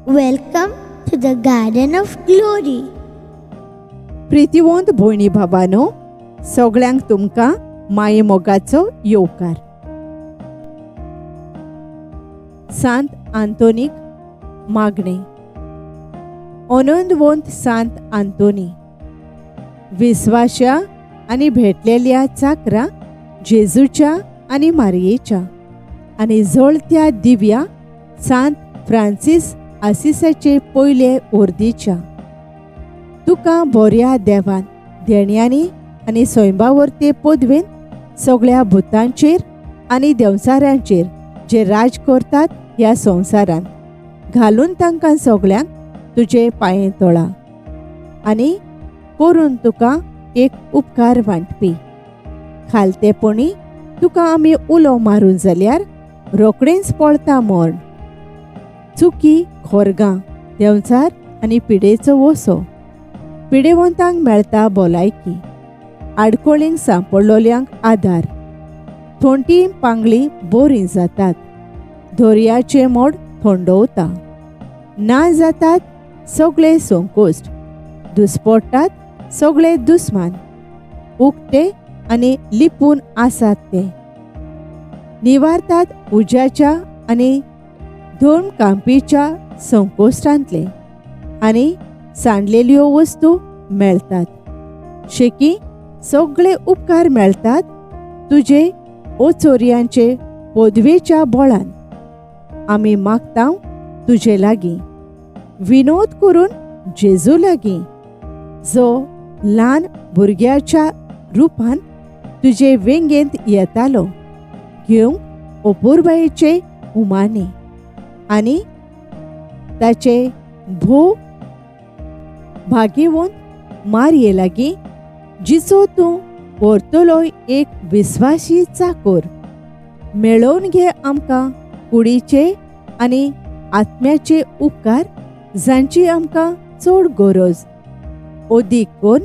Welcome to the Garden of Glory. प्रितीवंत भयणी भावानो, सगळ्यांक तुमकां माये मोगाचो येवकार. सांत आंतोनीक मागणे. आनंदवंत सांत आंतोनी, विस्वाशा आनी भेटलेल्या चाकरा जेजूच्या आनी मारयेच्या आनी जळत्या दिव्या सांत फ्रांसीस आसिसाचे पयले ओर्दीच्या. तुका बऱ्या देवान देण्यांनी आनी स्वयंभावर्ते पदवेन सगळ्या भुतांचेर आनी देवसाऱ्यांचेर जे राज करतात ह्या संवसारांत घालून तांकां सगळ्यांक तुजे पांये तोळा. आनी करून तुका एक उपकार वांटपी. खालतेपणी तुका आमी उलो मारून जाल्यार रोखडेंच पळता मरण. चुकी खोरगां देंवचार आनी पिडेचो वसो. पिडेवंतांक मेळटा भलायकी, आडकोळींक सांपडलोल्यांक आदार. थोंटी पांगळी बोरी जातात, दर्याचे मोड थंडवता. ना जातात सगळे संकोश्ट, दुस्पडटात सगळे दुस्मान. उक्ते आनी लिपून आसात ते, निवारतात उज्याच्या आनी धर्म कांपीच्या संकोश्टांतले. आनी सांडलेल्यो वस्तू मेळटात. शेकी सगळे उपकार मेळटात तुजे ओचोरयांचे पदवेच्या बळान. आमी मागता तुजे लागीं, विनोद करून जेजू लागीं, जो ल्हान भुरग्याच्या रुपान तुजे वेंगेंत येतालो, घेवंक अपुर्बायेचे उमाने. आनी ताचे भोव भाग्यवंत मारये लागीं, जिचो तूं व्हरतलोय एक विस्वासी चाकर. मेळोवन घे आमकां कुडीचे आनी आत्म्याचे उपकार, जांची आमकां चड गरज. ओदीक कोन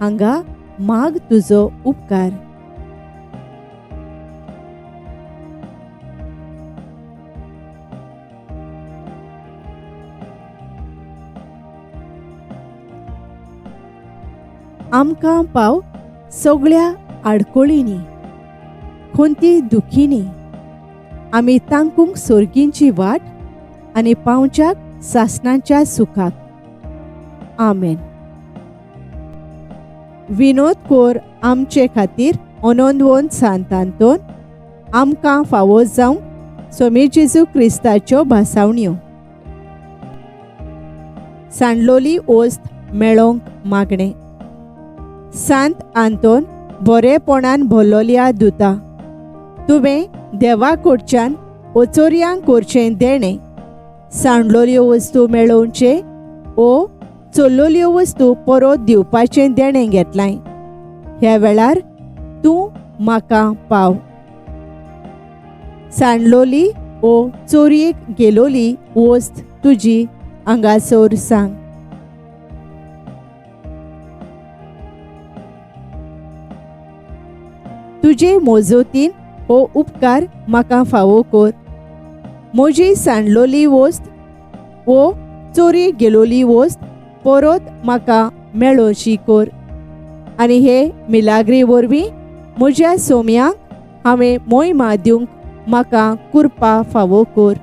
हांगा माग तुजो उपकार. आमकां पाव सगळ्या आडकोळींनी, खोंती दुखींनी. आमी तांकूंक सोर्गींची वाट आनी पावच्याक सासणाच्या सुखाक. आमेन. विनोद कोर आमचे खातीर आनंदवंत सांत आंतोन. आमकां फावो जावंक स्वामी जेजू क्रिस्ताच्यो भासावण्यो. सांडलोली ओस्त मेळोवंक मागणे. सांत आंतोन बरेपणान भरलोल्या दुता, तुवें देवा कडच्यान ओचोरयांक करचें देणें. सांडलोल्यो वस्तू मेळोवचे ओ चोरलोल्यो वस्तू परत दिवपाचें देणें घेतलां. ह्या वेळार तूं म्हाका पाव. सांडलोली ओ चोरयेक गेलोली वस्त तुजी हांगासर सांग. तुजे मोजोतीन हो उपकार म्हाका फावो कर. म्हजी सांडलोली वस्त वो चोरी गेलोली वस्त परत म्हाका मेळोवची कर. आनी हे मिलाग्री वरवीं म्हज्या सोम्यांक हांवें मोहिमा दिवंक म्हाका कृपा फावो कर.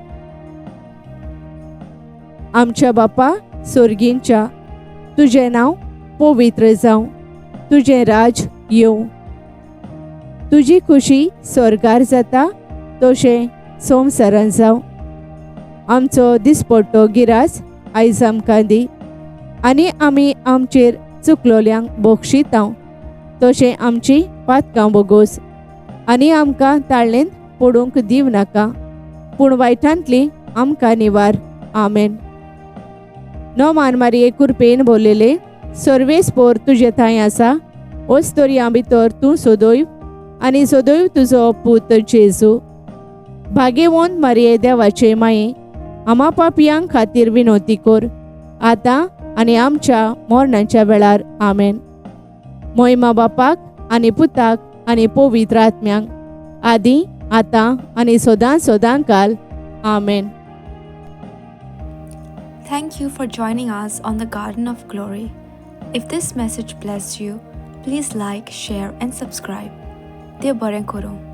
आमच्या बापा सोर्गींच्या, तुजें नांव पवित्र जावं. तुजें राज येवं. तुजी खुशी स्वर्गार जाता तशें संवसारांत जावं. आमचो दिसपट्टो गिरास आयज आमकां दी. आनी आमी आमचेर चुकलोल्यांक बक्षितांव तशें आमची पातकां बोगोस. आनी आमकां ताळ्ळेंत पडूंक दिव नाका, पूण वायटांतली आमकां निवार. आमेन. नो मान मारये कृपेन भरलेले, सर्वेस्पोर तुजे थंय आसा. ओस्तोरयां भितर तूं सदैव आनी सदैव तुजो पूत जेजू. भाग्यवंत मारये देवाचे माये, आमा पापयांक खातीर विनोती कर, आतां आनी आमच्या मरणाच्या वेळार. आमेन. मोहिमा बापाक आनी पुताक आनी पवित्र आत्म्यांक, आदी आतां आनी सदां सदां काल. आमेन. Thank you for joining us on the Garden of Glory. If this message blessed you, please like, share, and subscribe. देव बरें करूं.